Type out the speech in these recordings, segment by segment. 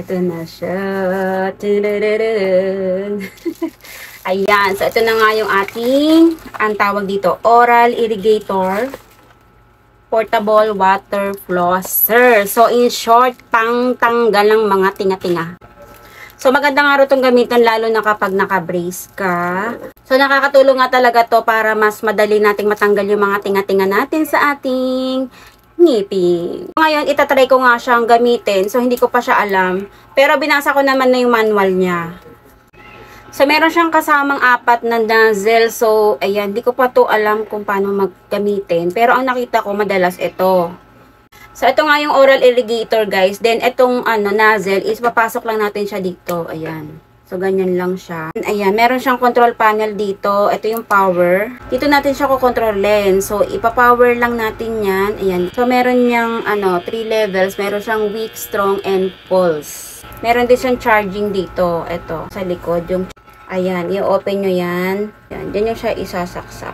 Ito na siya. Ayan. So, ito na nga yung ating, ang tawag dito, oral irrigator portable water flosser. So, in short, pang-tanggal ng mga tinga-tinga. So, maganda nga rin itong gamitin lalo na kapag naka-brace ka. So, nakakatulong nga talaga to para mas madali nating matanggal yung mga tinga-tinga natin sa ating ngipin. Ngayon, itatry ko nga siyang gamitin. So, hindi ko pa siya alam. Pero, binasa ko naman na yung manual niya. So, meron siyang kasamang 4 na nozzle. So, ayan, hindi ko pa to alam kung paano maggamitin. Pero, ang nakita ko, madalas ito. So, ito nga yung oral irrigator, guys. Then, itong nozzle is papasok lang natin siya dito. Ayan. So, ganyan lang siya. Ayan, meron siyang control panel dito. Ito yung power. Dito natin siya kukontrolin. So, ipapower lang natin yan. Ayan. So, meron niyang, 3 levels. Meron siyang weak, strong, and pulse. Meron din siyang charging dito. Ito, sa likod. Ayan, i-open nyo yan. Ayan, dyan yung siya isasaksak.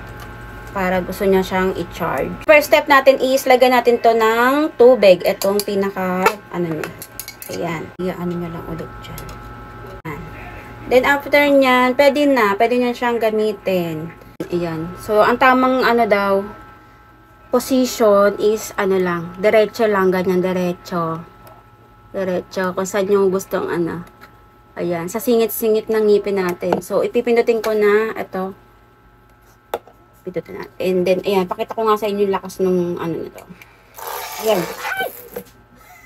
Para gusto niya siyang i-charge. First step natin is, lagyan natin to ng tubig. Itong pinaka, niya. Ayan. Ano niya lang ulit dyan. Ayan. Then, after nyan, pwede niya siyang gamitin. Ayan. So, ang tamang, position is, lang, diretso lang, ganyan, diretso. Diretso. Kung saan yung gustong, Ayan. Sa singit-singit ng ngipin natin. So, ipipindutin ko na, ito. Natin. And then, ayan, pakita ko nga sa inyo yung lakas nung nito. Ayan.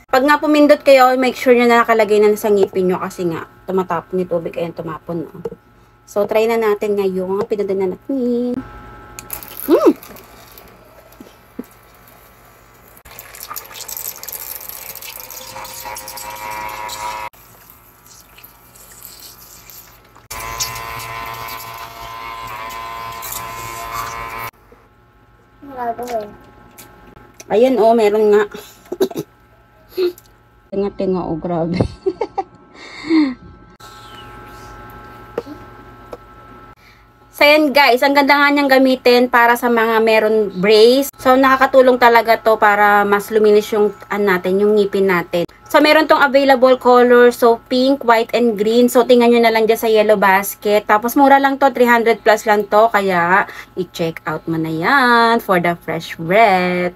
Pag nga pumindot kayo, make sure nyo na nakalagay na sa ngipin nyo kasi nga, tumatapon yung tubig, ayan, tumapon. No? So, try na natin ngayon. Pinundan na natin. Ayan, meron nga. Tinga-tinga, grabe. So, ayan guys, ang ganda nga niyang gamitin para sa mga meron brace. So, nakakatulong talaga to para mas luminis yung, yung ngipin natin. So, meron tong available color. So, pink, white, and green. So, tingnan nyo na lang dyan sa yellow basket. Tapos, mura lang to. 300 plus lang to. Kaya, i-check out mo na yan for the fresh breath.